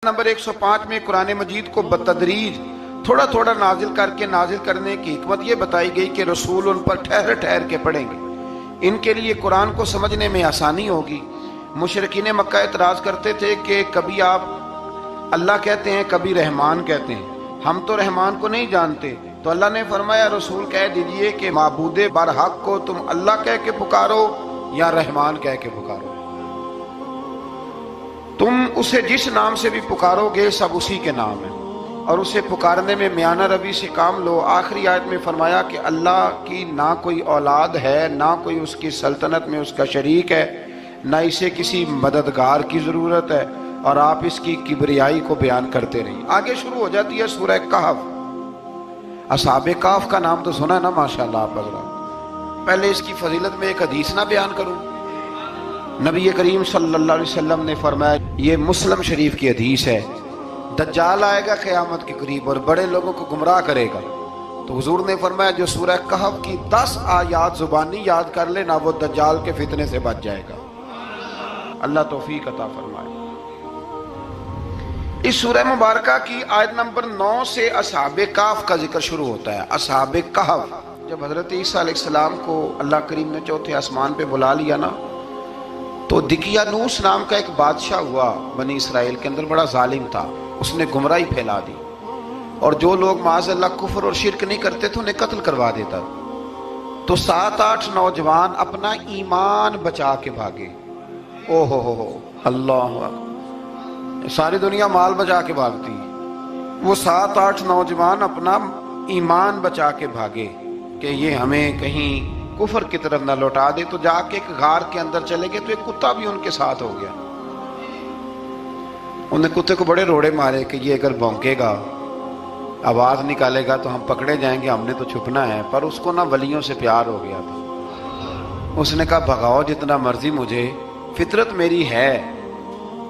Number 105 میں قرآن مجید کو بتدریج تھوڑا تھوڑا نازل کر کے نازل کرنے کی حکمت یہ بتائی گئی کہ رسول ان پر ٹھہر ٹھہر کے پڑھیں گے، ان کے لیے قرآن کو سمجھنے میں آسانی ہوگی۔ مشرکین مکہ اعتراض کرتے تھے کہ کبھی آپ اللہ کہتے ہیں کبھی رحمان کہتے ہیں، ہم تو رحمان کو نہیں جانتے۔ تو اللہ نے فرمایا رسول کہہ دیجئے کہ معبود برحق کو تم اللہ کہہ کے پکارو یا رحمان کہہ کے پکارو، تم اسے جس نام سے بھی پکارو گے سب اسی کے نام ہے، اور اسے پکارنے میں میانہ روی سے کام لو۔ آخری آیت میں فرمایا کہ اللہ کی نہ کوئی اولاد ہے، نہ کوئی اس کی سلطنت میں اس کا شریک ہے، نہ اسے کسی مددگار کی ضرورت ہے، اور آپ اس کی کبریائی کو بیان کرتے رہیے۔ آگے شروع ہو جاتی ہے سورہ کہف۔ اصحاب کہف کا نام تو سنا نا ماشاءاللہ آپ حضرات۔ پہلے اس کی فضیلت میں ایک حدیث نہ بیان کروں؟ نبی کریم صلی اللہ علیہ وسلم نے فرمایا، یہ مسلم شریف کی حدیث ہے، دجال آئے گا قیامت کے قریب اور بڑے لوگوں کو گمراہ کرے گا، تو حضور نے فرمایا جو سورہ کہف کی 10 آیات زبانی یاد کر لے نا وہ دجال کے فتنے سے بچ جائے گا۔ اللہ توفیق عطا فرمائے۔ اس سورہ مبارکہ کی آیت نمبر 9 سے اصحاب کہف کا ذکر شروع ہوتا ہے۔ اصحاب کہف، جب حضرت عیسیٰ علیہ السلام کو اللہ کریم نے چوتھے آسمان پہ بلا لیا نا، تو دقیانوس نام کا ایک بادشاہ ہوا بنی اسرائیل کے اندر، بڑا ظالم تھا، اس نے گمراہی پھیلا دی، اور جو لوگ معاذ اللہ کفر اور شرک نہیں کرتے تھے انہیں قتل کروا دیتا۔ تو 7-8 نوجوان اپنا ایمان بچا کے بھاگے۔ او ہو اللہ اکبر، ساری دنیا مال بچا کے بھاگتی، وہ 7-8 نوجوان اپنا ایمان بچا کے بھاگے کہ یہ ہمیں کہیں کفر کی طرف نہ لوٹا دے۔ تو جا کے ایک غار کے اندر چلے گئے تو ایک کتا بھی ان کے ساتھ ہو گیا۔ انہیں کتے کو بڑے روڑے مارے کہ یہ اگر بھونکے گا، آواز نکالے گا تو ہم پکڑے جائیں گے، ہم نے تو چھپنا ہے۔ پر اس کو نہ ولیوں سے پیار ہو گیا تھا، اس نے کہا بھگاؤ جتنا مرضی مجھے، فطرت میری ہے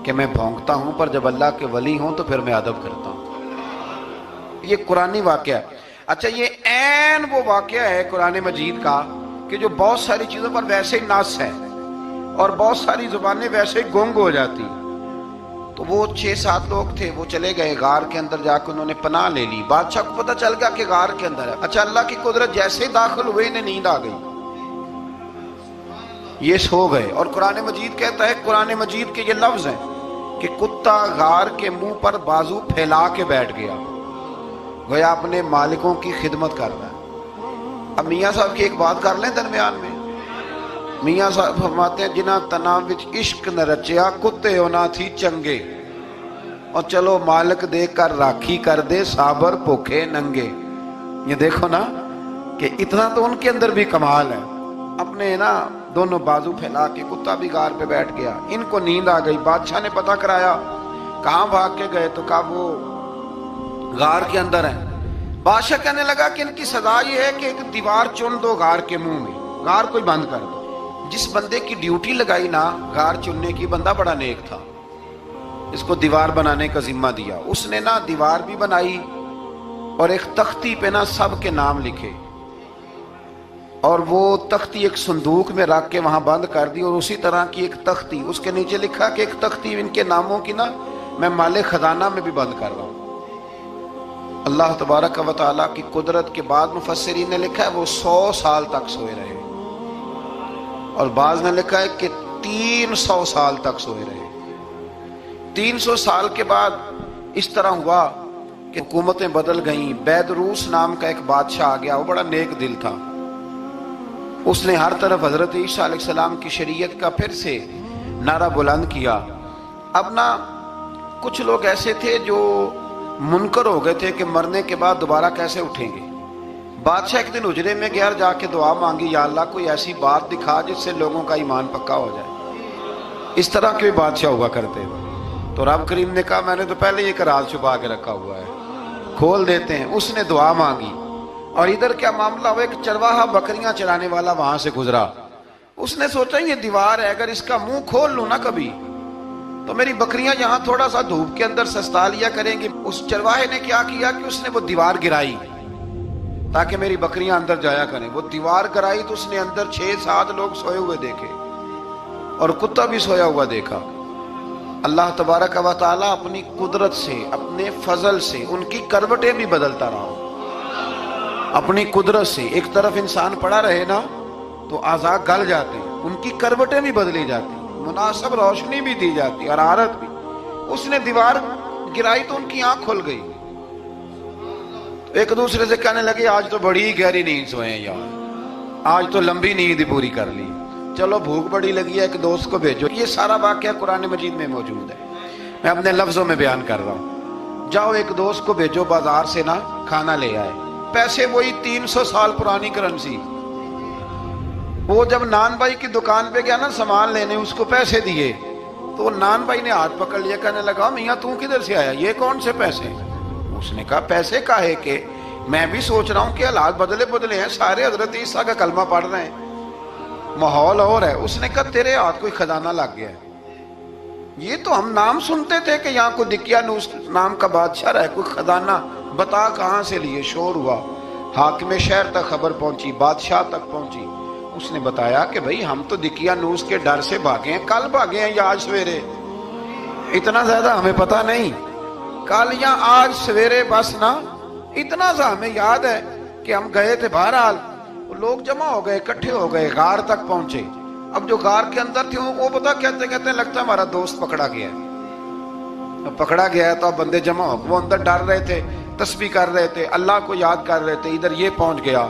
کہ میں بھونکتا ہوں، پر جب اللہ کے ولی ہوں تو پھر میں ادب کرتا ہوں۔ یہ قرآنی واقعہ ہے۔ اچھا، یہ عین وہ واقعہ ہے قرآن مجید کا کہ جو بہت ساری چیزوں پر ویسے ہی نص ہے اور بہت ساری زبانیں ویسے ہی گنگ ہو جاتی۔ تو وہ 6-7 لوگ تھے، وہ چلے گئے غار کے اندر، جا کے انہوں نے پناہ لے لی۔ بادشاہ کو پتہ چل گیا کہ غار کے اندر ہے۔ اچھا، اللہ کی قدرت، جیسے ہی داخل ہوئے انہیں نیند آ گئی، یہ سو گئے۔ اور قرآن مجید کہتا ہے، قرآن مجید کے یہ لفظ ہیں کہ کتا غار کے منہ پر بازو پھیلا کے بیٹھ گیا، گویا اپنے مالکوں کی خدمت کر رہا ہے۔ اب میاں صاحب کی ایک بات کر لیں درمیان میں۔ میاں صاحب فرماتے ہیں، جنہ تنا وچ عشق نہ رچیا، کتے ہونا تھی چنگے، اور چلو مالک دے کر راکھی کر دے، صابر بھوکے ننگے۔ یہ دیکھو نا کہ اتنا تو ان کے اندر بھی کمال ہے۔ اپنے نا دونوں بازو پھیلا کے، کتا بھی غار پہ بیٹھ گیا، ان کو نیند آ گئی۔ بادشاہ نے پتہ کرایا کہاں بھاگ کے گئے، تو کہا وہ غار کے اندر ہیں۔ بادشاہ کہنے لگا کہ ان کی سزا یہ ہے کہ ایک دیوار چن دو غار کے منہ میں، غار کوئی بند کر دو۔ جس بندے کی ڈیوٹی لگائی نا غار چننے کی، بندہ بڑا نیک تھا، اس کو دیوار بنانے کا ذمہ دیا۔ اس نے نا دیوار بھی بنائی اور ایک تختی پہ نا سب کے نام لکھے، اور وہ تختی ایک صندوق میں رکھ کے وہاں بند کر دی، اور اسی طرح کی ایک تختی اس کے نیچے لکھا کہ ایک تختی ان کے ناموں کی نا میں مال خزانہ میں بھی بند کر رہا ہوں۔ اللہ تبارک و تعالیٰ کی قدرت کے بعد مفسرین نے لکھا ہے وہ 100 سال تک سوئے رہے، اور بعض نے لکھا ہے کہ 300 سال تک سوئے رہے۔ 300 سال کے بعد اس طرح ہوا کہ حکومتیں بدل گئیں۔ بیدروس نام کا ایک بادشاہ آ گیا، وہ بڑا نیک دل تھا، اس نے ہر طرف حضرت عیسیٰ علیہ السلام کی شریعت کا پھر سے نعرہ بلند کیا۔ اب نا کچھ لوگ ایسے تھے جو منکر ہو گئے تھے کہ مرنے کے بعد دوبارہ کیسے اٹھیں گے۔ بادشاہ ایک دن حجرے میں گیا، جا کے دعا مانگی، یا اللہ کوئی ایسی بات دکھا جس سے لوگوں کا ایمان پکا ہو جائے۔ اس طرح کے بادشاہ ہوا کرتے ہیں۔ تو رب کریم نے کہا میں نے تو پہلے یہ راز چھپا کے رکھا ہوا ہے، کھول دیتے ہیں۔ اس نے دعا مانگی، اور ادھر کیا معاملہ ہوا، ایک چرواہا بکریاں چرانے والا وہاں سے گزرا۔ اس نے سوچا یہ دیوار ہے، اگر اس کا منہ کھول لوں نا کبھی تو میری بکریاں یہاں تھوڑا سا دھوپ کے اندر سستا لیا کریں گی۔ اس چرواہے نے کیا کیا کہ اس نے وہ دیوار گرائی تاکہ میری بکریاں اندر جایا کریں۔ وہ دیوار گرائی تو اس نے اندر 6-7 لوگ سوئے ہوئے دیکھے، اور کتا بھی سویا ہوا دیکھا۔ اللہ تبارک و تعالیٰ اپنی قدرت سے، اپنے فضل سے ان کی کروٹیں بھی بدلتا رہا، اپنی قدرت سے۔ ایک طرف انسان پڑا رہے نا تو اعضاء گل جاتے ہیں، ان کی کروٹیں بھی بدلی جاتی، مناسب روشنی بھی دی جاتی، حرارت بھی۔ اس نے دیوار گرائی تو ان کی آنکھ کھل گئی، ایک دوسرے سے کہنے لگے آج تو بڑی گہری نیند سوئے ہیں یار، آج تو لمبی نیند پوری کر لی، چلو بھوک بڑی لگی ہے ایک دوست کو بھیجو۔ یہ سارا واقعہ قرآن مجید میں موجود ہے، میں اپنے لفظوں میں بیان کر رہا ہوں۔ جاؤ ایک دوست کو بھیجو بازار سے نا کھانا لے آئے، پیسے وہی 300 سال پرانی کرنسی۔ وہ جب نان بھائی کی دکان پہ گیا نا سامان لینے، اس کو پیسے دیے تو نان بھائی نے ہاتھ پکڑ لیا، کہنے لگا میاں تو کدھر سے آیا، یہ کون سے پیسے؟ اس نے کہا پیسے کاہے کہ میں بھی سوچ رہا ہوں کہ حالات بدلے ہیں، سارے حضرت عیسیٰ کا کلمہ پڑھ رہے ہیں، ماحول اور ہے۔ اس نے کہا تیرے ہاتھ کوئی خزانہ لگ گیا ہے، یہ تو ہم نام سنتے تھے کہ یہاں کوئی دقیانوس نام کا بادشاہ رہے، کوئی خزانہ، بتا کہاں سے لیے؟ شور ہوا، حاکم شہر تک خبر پہنچی، بادشاہ تک پہنچی۔ اس نے بتایا کہ بھئی ہم تو دقیانوس کے ڈر سے بھاگے ہیں، کل بھاگے ہیں یا آج سویرے، اتنا زیادہ ہمیں پتہ نہیں، کل یا آج سویرے بس نا، اتنا سا ہمیں یاد ہے کہ ہم گئے تھے۔ بہرحال لوگ جمع ہو گئے، اکٹھے ہو گئے، غار تک پہنچے۔ اب جو غار کے اندر تھے وہ پتہ کہتے کہتے لگتا ہے ہمارا دوست پکڑا گیا ہے، پکڑا گیا ہے تو اب بندے جمع ہو گئے، وہ اندر ڈر رہے تھے، تسبیح کر رہے تھے، اللہ کو یاد کر رہے تھے۔ ادھر یہ پہنچ گیا،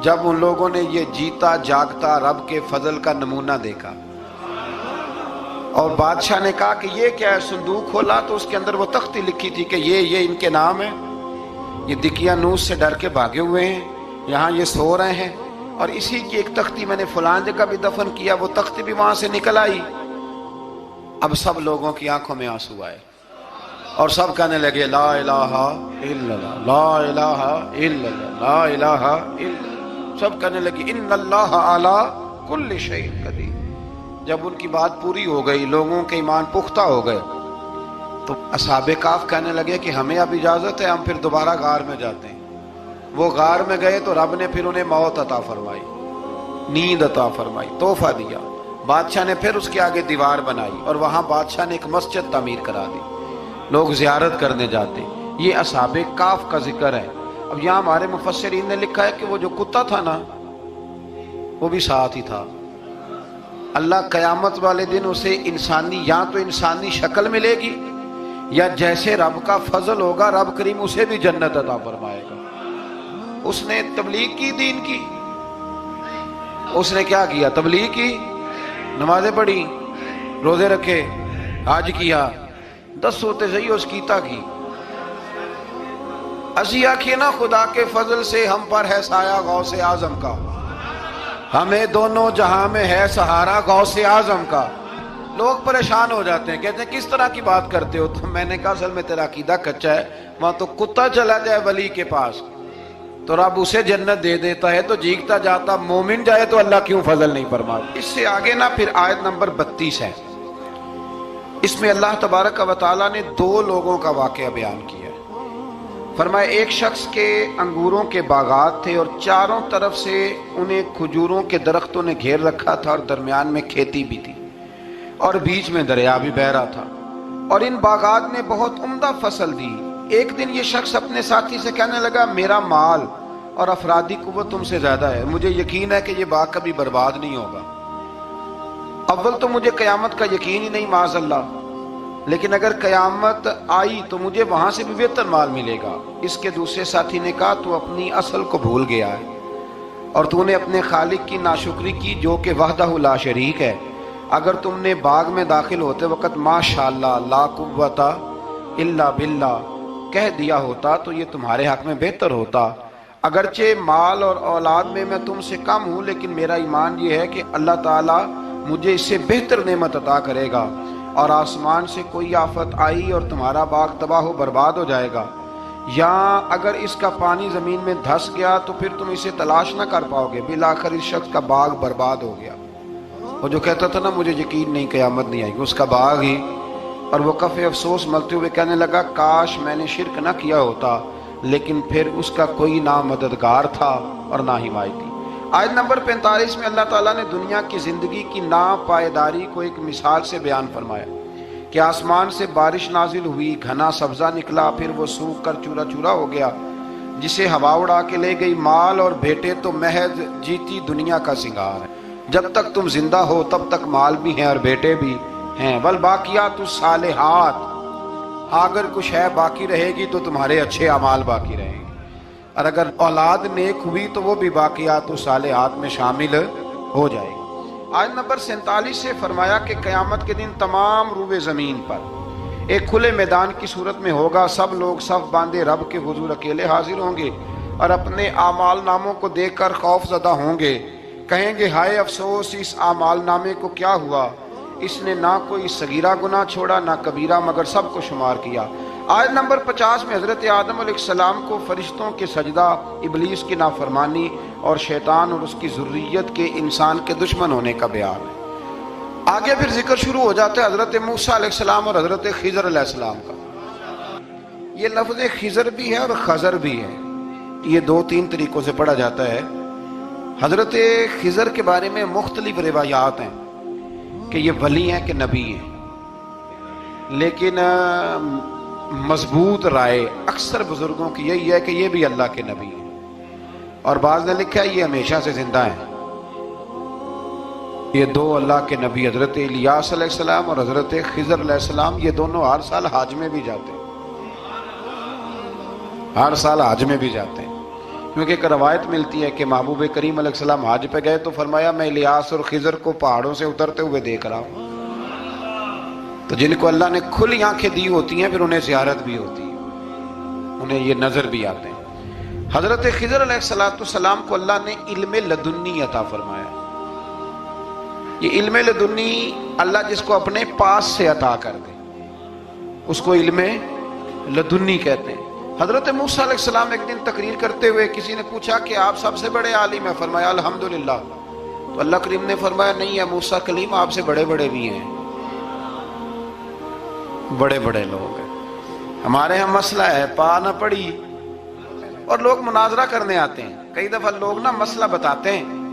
جب ان لوگوں نے یہ جیتا جاگتا رب کے فضل کا نمونہ دیکھا اور بادشاہ نے کہا کہ یہ کیا ہے، صندوق کھولا تو اس کے اندر وہ تختی لکھی تھی کہ یہ ان کے نام ہے، یہ دقیانوس سے ڈر کے بھاگے ہوئے ہیں، یہاں یہ سو رہے ہیں، اور اسی کی ایک تختی میں نے فلاں جگہ بھی دفن کیا، وہ تختی بھی وہاں سے نکل آئی۔ اب سب لوگوں کی آنکھوں میں آنسو آئے اور سب کہنے لگے لا الہ الا اللہ، لا الہ الا اللہ، لا الہ الا اللہ۔ سب کہنے لگے ان اللہ علی کل شیء قدیر۔ جب ان کی بات پوری ہو گئی، لوگوں کے ایمان پختہ ہو گئے، تو اصحاب کہف کہنے لگے کہ ہمیں اب اجازت ہے، ہم پھر دوبارہ غار میں جاتے ہیں۔ وہ غار میں گئے تو رب نے پھر انہیں موت عطا فرمائی، نیند عطا فرمائی، تحفہ دیا۔ بادشاہ نے پھر اس کے آگے دیوار بنائی اور وہاں بادشاہ نے ایک مسجد تعمیر کرا دی، لوگ زیارت کرنے جاتے۔ یہ اصحاب کہف کا ذکر ہے۔ اب یہاں ہمارے مفسرین نے لکھا ہے کہ وہ جو کتا تھا نا وہ بھی ساتھ ہی تھا۔ اللہ قیامت والے دن اسے انسانی، یا تو انسانی شکل ملے گی یا جیسے رب کا فضل ہوگا رب کریم اسے بھی جنت عطا فرمائے گا۔ اس نے تبلیغ کی، دین کی، اس نے کیا کیا؟ تبلیغ کی، نمازیں پڑھی، روزے رکھے، حج کیا، 10 ہوتے صحیح اس کیتا کی۔ اسی آنکھیں نا خدا کے فضل سے ہم پر ہے سایہ غوث اعظم کا، ہمیں دونوں جہاں میں ہے سہارا غوث اعظم کا۔ لوگ پریشان ہو جاتے ہیں، کہتے ہیں کس طرح کی بات کرتے ہو؟ تو میں نے کہا اصل میں تیرا عقیدہ کچا ہے، وہاں تو کتا چلا جائے ولی کے پاس تو رب اسے جنت دے دیتا ہے، تو جیگتا جاتا مومن جائے تو اللہ کیوں فضل نہیں فرماتا؟ اس سے آگے نا پھر آیت نمبر 32 ہے، اس میں اللہ تبارک و تعالیٰ نے 2 لوگوں کا واقعہ بیان کیا ہے۔ فرمایا ایک شخص کے انگوروں کے باغات تھے اور چاروں طرف سے انہیں کھجوروں کے درختوں نے گھیر رکھا تھا اور درمیان میں کھیتی بھی تھی اور بیچ میں دریا بھی بہہ رہا تھا، اور ان باغات نے بہت عمدہ فصل دی۔ ایک دن یہ شخص اپنے ساتھی سے کہنے لگا میرا مال اور افرادی قوت تم سے زیادہ ہے، مجھے یقین ہے کہ یہ باغ کبھی برباد نہیں ہوگا۔ اول تو مجھے قیامت کا یقین ہی نہیں معاذ اللہ، لیکن اگر قیامت آئی تو مجھے وہاں سے بھی بہتر مال ملے گا۔ اس کے دوسرے ساتھی نے کہا تو اپنی اصل کو بھول گیا ہے اور تو نے اپنے خالق کی ناشکری کی جو کہ وحدہ لا شریک ہے۔ اگر تم نے باغ میں داخل ہوتے وقت ماشاءاللہ لا قوت الا باللہ کہہ دیا ہوتا تو یہ تمہارے حق میں بہتر ہوتا۔ اگرچہ مال اور اولاد میں تم سے کم ہوں، لیکن میرا ایمان یہ ہے کہ اللہ تعالیٰ مجھے اس سے بہتر نعمت عطا کرے گا، اور آسمان سے کوئی آفت آئی اور تمہارا باغ تباہ و برباد ہو جائے گا، یا اگر اس کا پانی زمین میں دھس گیا تو پھر تم اسے تلاش نہ کر پاؤ گے۔ بالآخر اس شخص کا باغ برباد ہو گیا۔ وہ جو کہتا تھا نا مجھے یقین نہیں قیامت نہیں آئے گی، اس کا باغ ہی، اور وہ کف افسوس ملتے ہوئے کہنے لگا کاش میں نے شرک نہ کیا ہوتا، لیکن پھر اس کا کوئی نہ مددگار تھا اور نہ حمایتی۔ آیت نمبر 45 میں اللہ تعالیٰ نے دنیا کی زندگی کی ناپائیداری کو ایک مثال سے بیان فرمایا کہ آسمان سے بارش نازل ہوئی، گھنا سبزہ نکلا، پھر وہ سوکھ کر چورا چورا ہو گیا، جسے ہوا اڑا کے لے گئی۔ مال اور بیٹے تو محض جیتی دنیا کا سنگار ہے، جب تک تم زندہ ہو تب تک مال بھی ہیں اور بیٹے بھی ہیں۔ والباقیات الصالحات، اگر کچھ ہے باقی رہے گی تو تمہارے اچھے اعمال باقی رہیں گے، اور اگر اولاد نیک ہوئی تو وہ بھی باقیات الصالحات میں شامل ہو جائے گی۔ آیت نمبر 47 سے فرمایا کہ قیامت کے دن تمام روئے زمین پر ایک کھلے میدان کی صورت میں ہوگا، سب لوگ صف باندھے رب کے حضور اکیلے حاضر ہوں گے اور اپنے اعمال ناموں کو دیکھ کر خوف زدہ ہوں گے، کہیں گے ہائے افسوس، اس اعمال نامے کو کیا ہوا، اس نے نہ کوئی صغیرہ گناہ چھوڑا نہ کبیرہ، مگر سب کو شمار کیا۔ آیت نمبر 50 میں حضرت آدم علیہ السلام کو فرشتوں کے سجدہ، ابلیس کی نافرمانی اور شیطان اور اس کی ذریت کے انسان کے دشمن ہونے کا بیان ہے۔ آگے پھر ذکر شروع ہو جاتا ہے حضرت موسیٰ علیہ السلام اور حضرت خضر علیہ السلام کا۔ یہ لفظ خضر بھی ہے اور خضر بھی ہے، یہ دو تین طریقوں سے پڑھا جاتا ہے۔ حضرت خضر کے بارے میں مختلف روایات ہیں کہ یہ ولی ہیں کہ نبی ہیں، لیکن مضبوط رائے اکثر بزرگوں کی یہی ہے کہ یہ بھی اللہ کے نبی ہیں، اور بعض نے لکھا ہے یہ ہمیشہ سے زندہ ہیں۔ یہ دو اللہ کے نبی حضرت الیاس علیہ السلام اور حضرت خضر علیہ السلام، یہ دونوں ہر سال حج میں بھی جاتے ہیں، ہر سال حج میں بھی جاتے ہیں، کیونکہ ایک روایت ملتی ہے کہ محبوب کریم علیہ السلام حج پہ گئے تو فرمایا میں الیاس اور خضر کو پہاڑوں سے اترتے ہوئے دیکھ رہا ہوں۔ تو جن کو اللہ نے کھلی آنکھیں دی ہوتی ہیں پھر انہیں زیارت بھی ہوتی ہے، انہیں یہ نظر بھی آتے ہیں۔ حضرت خضر علیہ السلام کو اللہ نے علم لدنی عطا فرمایا۔ یہ علم لدنی اللہ جس کو اپنے پاس سے عطا کر دے اس کو علم لدنی کہتے ہیں۔ حضرت موسیٰ علیہ السلام ایک دن تقریر کرتے ہوئے کسی نے پوچھا کہ آپ سب سے بڑے عالم ہیں، فرمایا الحمدللہ۔ تو اللہ کریم نے فرمایا نہیں ہے موسیٰ کلیم، آپ سے بڑے بڑے بھی ہیں، بڑے بڑے لوگ ہیں۔ ہمارے ہاں مسئلہ ہے پا نہ پڑی اور لوگ مناظرہ کرنے آتے ہیں، کئی دفعہ لوگ نا مسئلہ بتاتے ہیں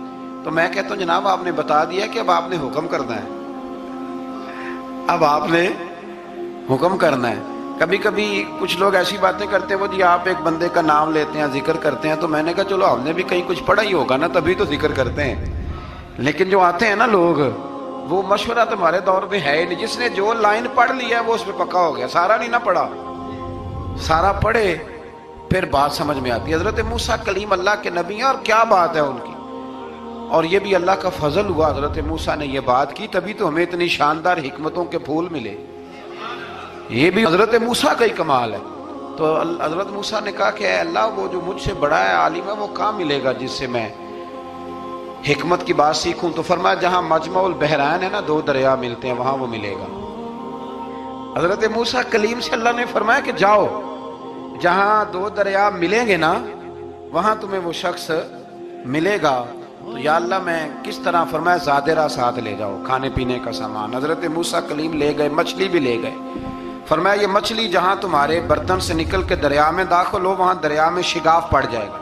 تو میں کہتا ہوں جناب آپ نے بتا دیا کہ اب آپ نے حکم کرنا ہے، اب آپ نے حکم کرنا ہے۔ کبھی کبھی کچھ لوگ ایسی باتیں کرتے ہیں وہ جی آپ ایک بندے کا نام لیتے ہیں ذکر کرتے ہیں، تو میں نے کہا چلو ہم نے بھی کہیں کچھ پڑھا ہی ہوگا نا تبھی تو ذکر کرتے ہیں، لیکن جو آتے ہیں نا لوگ وہ مشورہ تمہارے دور میں ہے ہی نہیں، جس نے جو لائن پڑھ لی ہے وہ اس پہ پکا ہو گیا، سارا نہیں نہ پڑھا، سارا پڑھے پھر بات سمجھ میں آتی ہے۔ حضرت موسیٰ کلیم اللہ کے نبی ہیں اور کیا بات ہے ان کی، اور یہ بھی اللہ کا فضل ہوا حضرت موسیٰ نے یہ بات کی، تبھی تو ہمیں اتنی شاندار حکمتوں کے پھول ملے، یہ بھی حضرت موسیٰ کا ہی کمال ہے۔ تو حضرت موسیٰ نے کہا کہ اے اللہ وہ جو مجھ سے بڑا ہے عالم ہے وہ کہاں ملے گا جس سے میں حکمت کی بات سیکھوں؟ تو فرمایا جہاں مجمع البحرین ہے نا، دو دریا ملتے ہیں، وہاں وہ ملے گا۔ حضرت موسیٰ کلیم سے اللہ نے فرمایا کہ جاؤ جہاں دو دریا ملیں گے نا وہاں تمہیں وہ شخص ملے گا۔ تو یا اللہ میں کس طرح؟ فرمایا زادرہ ساتھ لے جاؤ، کھانے پینے کا سامان۔ حضرت موسیٰ کلیم لے گئے، مچھلی بھی لے گئے۔ فرمایا یہ مچھلی جہاں تمہارے برتن سے نکل کے دریا میں داخل ہو وہاں دریا میں شگاف پڑ جائے گا،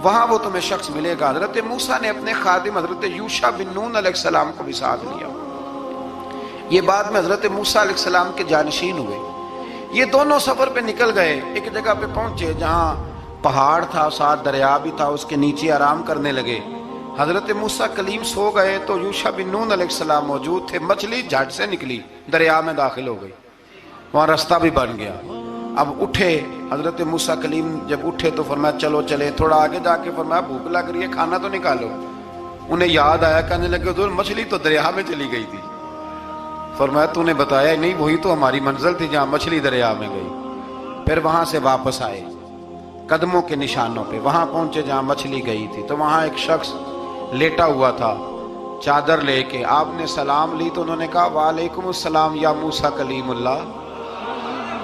وہاں وہ تمہیں شخص ملے گا۔ حضرت موسیٰ نے اپنے خادم حضرت یوشع بن نون علیہ السلام کو بھی ساتھ لیا۔ یہ بعد میں حضرت موسیٰ علیہ السلام کے جانشین ہوئے۔ یہ دونوں سفر پہ نکل گئے، ایک جگہ پہ پہنچے جہاں پہاڑ تھا، ساتھ دریا بھی تھا، اس کے نیچے آرام کرنے لگے۔ حضرت موسیٰ کلیم سو گئے تو یوشع بن نون علیہ السلام موجود تھے، مچھلی جھٹ سے نکلی، دریا میں داخل ہو گئی، وہاں راستہ بھی بن گیا۔ اب اٹھے حضرت موسیٰ کلیم، جب اٹھے تو فرمایا چلو چلے، تھوڑا آگے جا کے فرمایا بھوک لگ رہی ہے کھانا تو نکالو۔ انہیں یاد آیا، کہنے لگے حضور مچھلی تو دریا میں چلی گئی تھی۔ فرمایا تو نے بتایا ہی نہیں، وہی تو ہماری منزل تھی جہاں مچھلی دریا میں گئی۔ پھر وہاں سے واپس آئے قدموں کے نشانوں پہ، وہاں پہنچے جہاں مچھلی گئی تھی، تو وہاں ایک شخص لیٹا ہوا تھا چادر لے کے۔ آپ نے سلام لی تو انہوں نے کہا وعلیکم السلام یا موسیٰ کلیم اللہ۔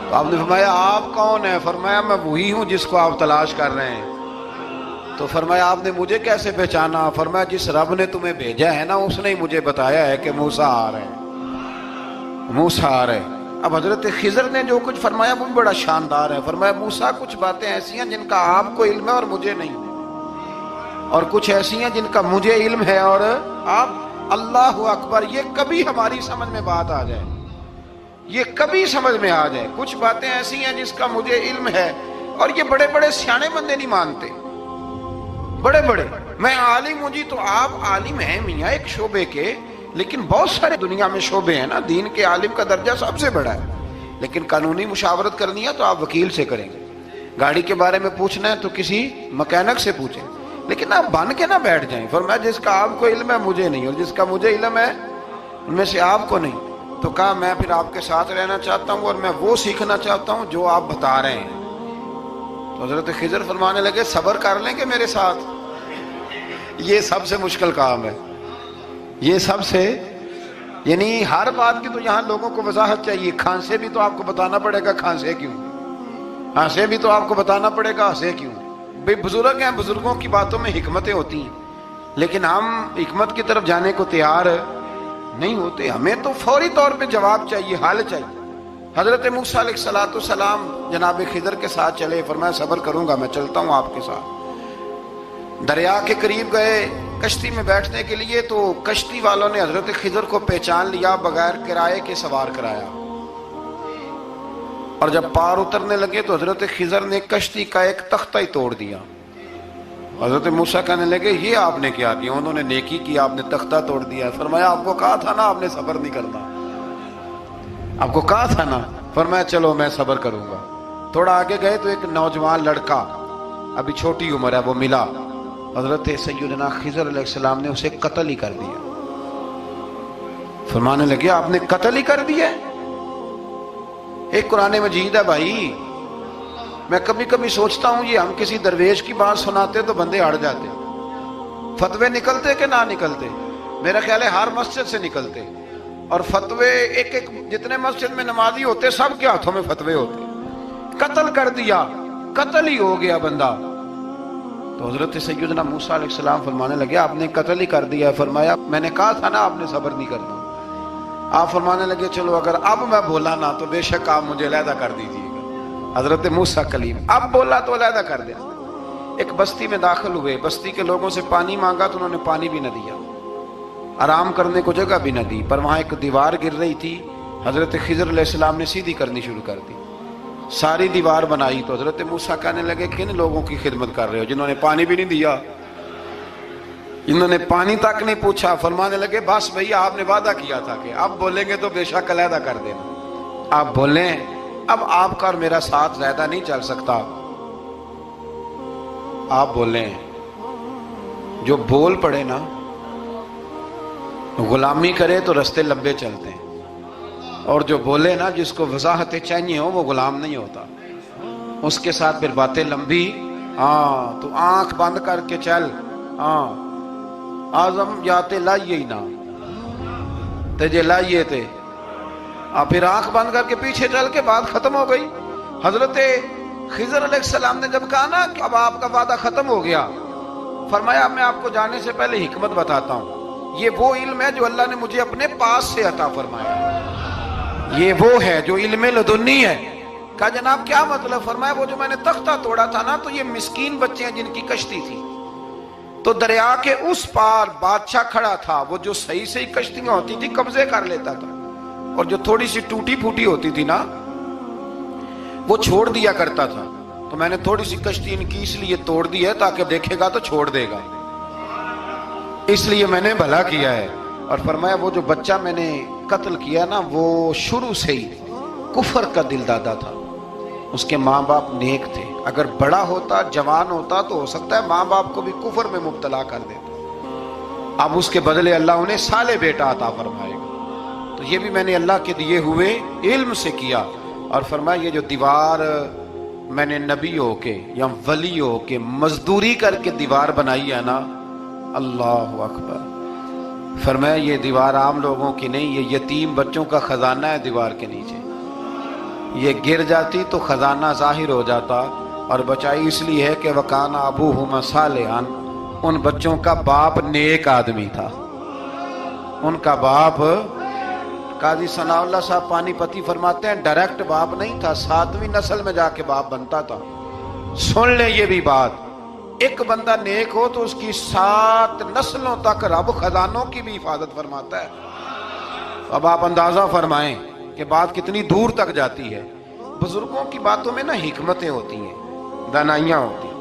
تو آپ نے فرمایا آپ کون ہیں؟ فرمایا میں وہی ہوں جس کو آپ تلاش کر رہے ہیں۔ تو فرمایا آپ نے مجھے کیسے پہچانا؟ فرمایا جس رب نے تمہیں بھیجا ہے نا اس نے ہی مجھے بتایا ہے کہ موسیٰ آ رہے ہیں، موسیٰ آ رہے ہیں۔ اب حضرت خضر نے جو کچھ فرمایا وہ بھی بڑا شاندار ہے۔ فرمایا موسیٰ کچھ باتیں ایسی ہیں جن کا آپ کو علم ہے اور مجھے نہیں، اور کچھ ایسی ہیں جن کا مجھے علم ہے اور آپ۔ اللہ اکبر، یہ کبھی ہماری سمجھ میں بات آ جائے یہ کبھی سمجھ میں آ جائے. کچھ باتیں ایسی ہیں جس کا مجھے علم ہے اور یہ بڑے بڑے سیانے بندے نہیں مانتے. بڑے بڑے میں عالم ہوں جی، تو آپ عالم ہیں میاں ایک شعبے کے، لیکن بہت سارے دنیا میں شعبے ہیں نا. دین کے عالم کا درجہ سب سے بڑا ہے، لیکن قانونی مشاورت کرنی ہے تو آپ وکیل سے کریں گے. گاڑی کے بارے میں پوچھنا ہے تو کسی مکینک سے پوچھیں، لیکن آپ بن کے نہ بیٹھ جائیں. فرمایا جس کا آپ کو علم ہے مجھے نہیں، اور جس کا مجھے علم ہے ان میں سے آپ کو نہیں. تو کہا میں پھر آپ کے ساتھ رہنا چاہتا ہوں اور میں وہ سیکھنا چاہتا ہوں جو آپ بتا رہے ہیں. تو حضرت خضر فرمانے لگے صبر کر لیں گے میرے ساتھ. یہ سب سے مشکل کام ہے، یہ سب سے، یعنی ہر بات کی تو یہاں لوگوں کو وضاحت چاہیے. کھانسے بھی تو آپ کو بتانا پڑے گا کھانسے کیوں، ہنسے بھی تو آپ کو بتانا پڑے گا ہنسے کیوں. بھئی بزرگ ہیں، بزرگوں کی باتوں میں حکمتیں ہوتی ہیں، لیکن ہم حکمت کی طرف جانے کو تیار نہیں ہوتے. ہمیں تو فوری طور پہ جواب چاہیے، حل چاہیے. حضرت موسیٰ علیہ السلام جناب خضر کے ساتھ چلے. فرمایا صبر کروں گا، میں چلتا ہوں آپ کے ساتھ. دریا کے قریب گئے کشتی میں بیٹھنے کے لیے، تو کشتی والوں نے حضرت خضر کو پہچان لیا، بغیر کرائے کے سوار کرایا. اور جب پار اترنے لگے تو حضرت خضر نے کشتی کا ایک تختہ ہی توڑ دیا. حضرت موسیٰ کہنے لگے یہ آپ نے کیا کیا؟ انہوں نے نیکی کی، آپ نے تختہ توڑ دیا. فرمایا آپ کو کہا تھا نا آپ نے صبر نہیں کرنا، آپ کو کہا تھا نا. فرمایا چلو میں صبر کروں گا. تھوڑا آگے گئے تو ایک نوجوان لڑکا، ابھی چھوٹی عمر ہے، وہ ملا. حضرت سیدنا خضر علیہ السلام نے اسے قتل ہی کر دیا. فرمانے لگے آپ نے قتل ہی کر دیا؟ ایک قرآن مجید ہے بھائی. میں کبھی کبھی سوچتا ہوں یہ ہم کسی درویش کی بات سناتے تو بندے اڑ جاتے، فتوے نکلتے کہ نہ نکلتے. میرا خیال ہے ہر مسجد سے نکلتے، اور فتوے ایک ایک جتنے مسجد میں نمازی ہوتے سب کے ہاتھوں میں فتوے ہوتے. قتل کر دیا، قتل ہی ہو گیا بندہ. تو حضرت سیدنا موسیٰ علیہ السلام فرمانے لگے آپ نے قتل ہی کر دیا. فرمایا میں نے کہا تھا نا آپ نے صبر نہیں کرنا. آپ فرمانے لگے چلو اگر اب میں بولا نا تو بے شک آپ مجھے علیحدہ کر دیجیے گا. حضرت موسیٰ کلیم اب بولا تو علیحدہ کر دیا. ایک بستی میں داخل ہوئے، بستی کے لوگوں سے پانی مانگا تو انہوں نے پانی بھی نہ دیا، آرام کرنے کو جگہ بھی نہ دی. پر وہاں ایک دیوار گر رہی تھی، حضرت خضر علیہ السلام نے سیدھی کرنی شروع کر دی. ساری دیوار بنائی. تو حضرت موسیٰ کہنے لگے کن لوگوں کی خدمت کر رہے ہو جنہوں نے پانی بھی نہیں دیا، انہوں نے پانی تک نہیں پوچھا. فرمانے لگے بس بھئی آپ نے وعدہ کیا تھا کہ اب بولیں گے تو بے شک علیحدہ کر دینا. آپ بولیں اب آپ کا اور میرا ساتھ زیادہ نہیں چل سکتا. آپ بولیں، جو بول پڑے نا غلامی کرے تو رستے لمبے چلتے ہیں، اور جو بولے نا جس کو وضاحتیں چاہیے ہو وہ غلام نہیں ہوتا، اس کے ساتھ پھر باتیں لمبی. ہاں تو آنکھ بند کر کے چل. ہاں آزم جاتے لائیے ہی نہ تجھے لائیے تھے. پھر آنکھ بند کر کے پیچھے چل کے بات ختم ہو گئی. حضرت خضر علیہ السلام نے جب کہا نا کہ اب آپ کا وعدہ ختم ہو گیا، فرمایا میں آپ کو جانے سے پہلے حکمت بتاتا ہوں. یہ وہ علم ہے جو اللہ نے مجھے اپنے پاس سے عطا فرمایا، یہ وہ ہے جو علم لدنی ہے. کہا جناب کیا مطلب؟ فرمایا وہ جو میں نے تختہ توڑا تھا نا، تو یہ مسکین بچے ہیں جن کی کشتی تھی، تو دریا کے اس پار بادشاہ کھڑا تھا، وہ جو صحیح صحیح کشتیاں ہوتی تھی قبضے کر لیتا تھا، اور جو تھوڑی سی ٹوٹی پھوٹی ہوتی تھی نا وہ چھوڑ دیا کرتا تھا. تو میں نے تھوڑی سی کشتی ان کی اس لیے توڑ دی ہے تاکہ دیکھے گا تو چھوڑ دے گا، اس لیے میں نے بھلا کیا ہے. اور فرمایا وہ جو بچہ میں نے قتل کیا نا وہ شروع سے ہی کفر کا دل دادا تھا، اس کے ماں باپ نیک تھے. اگر بڑا ہوتا جوان ہوتا تو ہو سکتا ہے ماں باپ کو بھی کفر میں مبتلا کر دیتا. اب اس کے بدلے اللہ انہیں صالح بیٹا عطا فرمائے گا. تو یہ بھی میں نے اللہ کے دیے ہوئے علم سے کیا. اور فرمایا یہ جو دیوار میں نے نبی ہو کے یا ولی ہو کے مزدوری کر کے دیوار بنائی ہے نا، اللہ اکبر. فرمایا یہ دیوار عام لوگوں کی نہیں، یہ یتیم بچوں کا خزانہ ہے دیوار کے نیچے. یہ گر جاتی تو خزانہ ظاہر ہو جاتا. اور بچائی اس لیے ہے کہ وکان ابوہما صالحا، ان بچوں کا باپ نیک آدمی تھا. ان کا باپ، قاضی ثناء اللہ صاحب پانی پتی فرماتے ہیں ڈائریکٹ باپ نہیں تھا، 7ویں نسل میں جا کے باپ بنتا تھا. سن لیں یہ بھی بات، ایک بندہ نیک ہو تو اس کی 7 نسلوں تک رب خزانوں کی بھی حفاظت فرماتا ہے. اب آپ اندازہ فرمائیں کہ بات کتنی دور تک جاتی ہے۔ بزرگوں کی باتوں میں نا حکمتیں ہوتی ہیں، دانائیاں ہوتی ہیں۔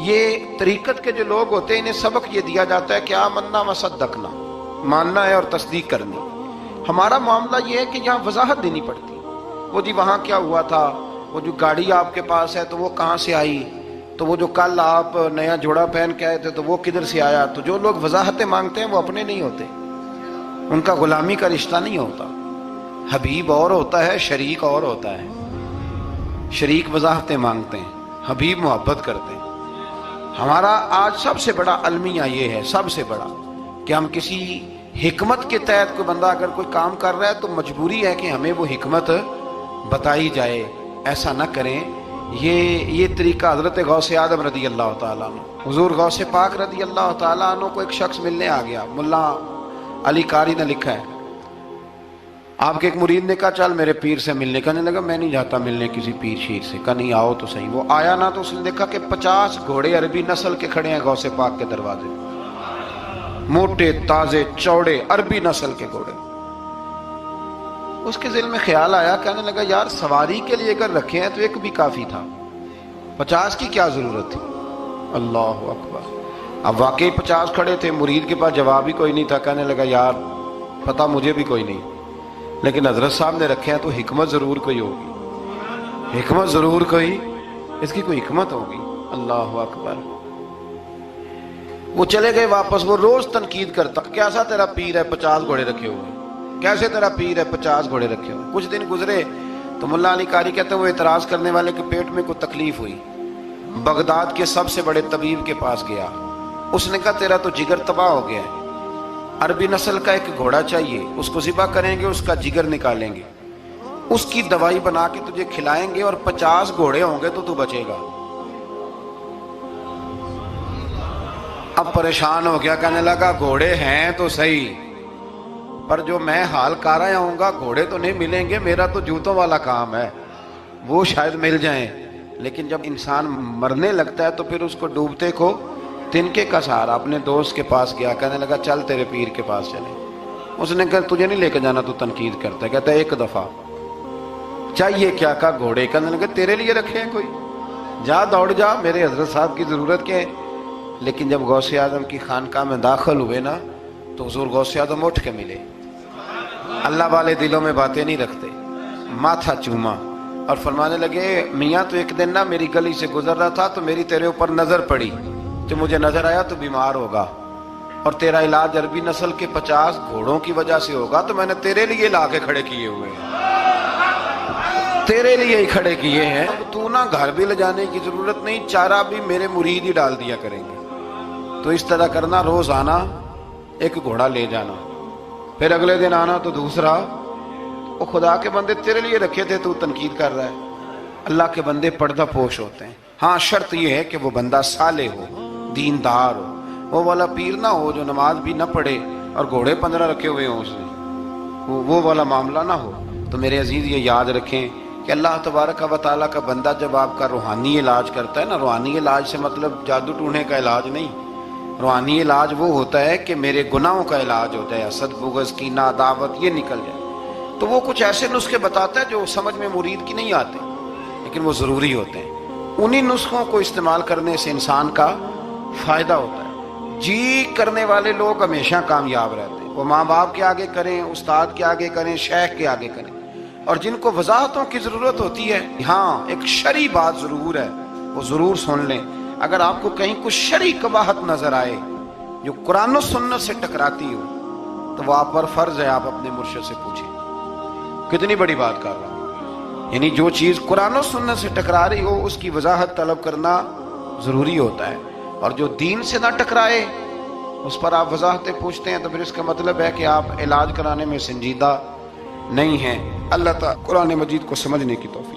یہ طریقت کے جو لوگ ہوتے ہیں انہیں سبق یہ دیا جاتا ہے کہ آمنا و صدقنا، ماننا ہے اور تصدیق کرنی۔ ہمارا معاملہ یہ ہے کہ یہاں وضاحت دینی پڑتی، وہ جی وہاں کیا ہوا تھا، وہ جو گاڑی آپ کے پاس ہے تو وہ کہاں سے آئی، تو وہ جو کل آپ نیا جوڑا پہن کے آئے تھے تو وہ کدھر سے آیا۔ تو جو لوگ وضاحتیں مانگتے ہیں وہ اپنے نہیں ہوتے، ان کا غلامی کا رشتہ نہیں ہوتا۔ حبیب اور ہوتا ہے، شریک اور ہوتا ہے۔ شریک وضاحتیں مانگتے ہیں، حبیب محبت کرتے ہیں۔ ہمارا آج سب سے بڑا المیہ یہ ہے، سب سے بڑا، کہ ہم کسی حکمت کے تحت کوئی بندہ اگر کوئی کام کر رہا ہے تو مجبوری ہے کہ ہمیں وہ حکمت بتائی جائے، ایسا نہ کریں۔ یہ طریقہ حضرت غوث اعظم رضی اللہ تعالیٰ عنہ، حضور غوث پاک رضی اللہ تعالیٰ عنہ کو ایک شخص ملنے آ گیا۔ ملا علی قاری نے لکھا ہے، آپ کے ایک مرید نے کہا چل میرے پیر سے ملنے، کہنے لگا میں نہیں جاتا ملنے کسی پیر شیر سے، کہا نہیں آؤ تو صحیح۔ وہ آیا نہ تو اس نے دیکھا کہ 50 گھوڑے عربی نسل کے کھڑے ہیں غوث پاک کے دروازے، موٹے تازے چوڑے عربی نسل کے گھوڑے۔ اس کے ذہن میں خیال آیا، کہنے لگا یار سواری کے لیے اگر رکھے ہیں تو ایک بھی کافی تھا، 50 کی کیا ضرورت تھی۔ اللہ اکبر۔ اب واقعی 50 کھڑے تھے، مرید کے پاس جواب ہی کوئی نہیں تھا، کہنے لگا یار پتہ مجھے بھی کوئی نہیں، لیکن حضرت صاحب نے رکھے ہیں تو حکمت ضرور کوئی ہوگی، حکمت ضرور کوئی، اس کی کوئی حکمت ہوگی۔ اللہ اکبر۔ وہ چلے گئے واپس۔ وہ روز تنقید کرتا، کیسا تیرا پیر ہے 50 گھوڑے رکھے ہوئے، کیسے تیرا پیر ہے 50 گھوڑے رکھے ہوئے۔ کچھ دن گزرے تو ملا علی قاری کہتے ہیں وہ اعتراض کرنے والے کے پیٹ میں کوئی تکلیف ہوئی، بغداد کے سب سے بڑے طبیب کے پاس گیا۔ اس نے کہا تیرا تو جگر تباہ ہو گیا ہے، عربی نسل کا ایک گھوڑا چاہیے، اس کو ذبح کریں گے، اس کا جگر نکالیں گے، اس کی دوائی بنا کے تجھے کھلائیں گے، اور 50 گھوڑے ہوں گے تو بچے گا۔ اب پریشان ہو گیا، کہنے لگا گھوڑے ہیں تو صحیح، پر جو میں حال کر رہا ہوں گا گھوڑے تو نہیں ملیں گے، میرا تو جوتوں والا کام ہے، وہ شاید مل جائیں۔ لیکن جب انسان مرنے لگتا ہے تو پھر اس کو ڈوبتے کو تنکے کا سہارا۔ اپنے دوست کے پاس گیا، کہنے لگا چل تیرے پیر کے پاس چلے۔ اس نے کہا تجھے نہیں لے کے جانا، تو تنقید کرتا ہے۔ کہتا ہے ایک دفعہ چاہیے کیا، کہا گھوڑے۔ کہنے لگا تیرے لیے رکھے ہیں کوئی، جا دوڑ جا، میرے حضرت صاحب کی ضرورت کیا ہے۔ لیکن جب غوث اعظم کی خانقاہ میں داخل ہوئے نا تو حضور غوث اعظم اٹھ کے ملے۔ اللہ والے دلوں میں باتیں نہیں رکھتے، ماتھا چوما اور فرمانے لگے میاں تو ایک دن نا میری گلی سے گزر رہا تھا تو میری تیرے اوپر نظر پڑی، جو مجھے نظر آیا تو بیمار ہوگا اور تیرا علاج عربی نسل کے 50 گھوڑوں کی وجہ سے ہوگا، تو میں نے تیرے لیے لا کے کھڑے کیے ہوئے ہیں، تیرے لیے ہی کھڑے کیے ہیں۔ تو نا گھر بھی لے جانے کی ضرورت نہیں، چارہ بھی میرے مرید ہی ڈال دیا کریں گے۔ تو اس طرح کرنا، روز آنا ایک گھوڑا لے جانا، پھر اگلے دن آنا تو دوسرا۔ وہ خدا کے بندے تیرے لیے رکھے تھے، تو تنقید کر رہا ہے۔ اللہ کے بندے پردہ پوش ہوتے ہیں۔ ہاں شرط یہ ہے کہ وہ بندہ صالح ہو، دیندار ہو، وہ والا پیر نہ ہو جو نماز بھی نہ پڑھے اور گھوڑے 15 رکھے ہوئے ہوں، اس نے وہ والا معاملہ نہ ہو۔ تو میرے عزیز یہ یاد رکھیں کہ اللہ تبارک و تعالیٰ کا بندہ جب آپ کا روحانی علاج کرتا ہے نا، روحانی علاج سے مطلب جادو ٹونے کا علاج نہیں، روحانی علاج وہ ہوتا ہے کہ میرے گناہوں کا علاج ہو جائے، حسد بغض کینہ عداوت یہ نکل جائے، تو وہ کچھ ایسے نسخے بتاتا ہے جو سمجھ میں مرید کی نہیں آتے لیکن وہ ضروری ہوتے ہیں۔ انہی نسخوں کو استعمال کرنے سے انسان کا فائدہ ہوتا ہے۔ جی کرنے والے لوگ ہمیشہ کامیاب رہتے ہیں، وہ ماں باپ کے آگے کریں، استاد کے آگے کریں، شیخ کے آگے کریں، اور جن کو وضاحتوں کی ضرورت ہوتی ہے، ہاں ایک شرعی بات ضرور ہے، وہ ضرور سن لیں۔ اگر آپ کو کہیں کچھ شرعی قباحت نظر آئے جو قرآن و سنت سے ٹکراتی ہو تو وہ آپ پر فرض ہے آپ اپنے مرشد سے پوچھیں۔ کتنی بڑی بات کر رہا ہوں، یعنی جو چیز قرآن و سنت سے ٹکرا رہی ہو اس کی وضاحت طلب کرنا ضروری ہوتا ہے، اور جو دین سے نہ ٹکرائے اس پر آپ وضاحتیں پوچھتے ہیں تو پھر اس کا مطلب ہے کہ آپ علاج کرانے میں سنجیدہ نہیں ہیں۔ اللہ تعالیٰ قرآن مجید کو سمجھنے کی توفیق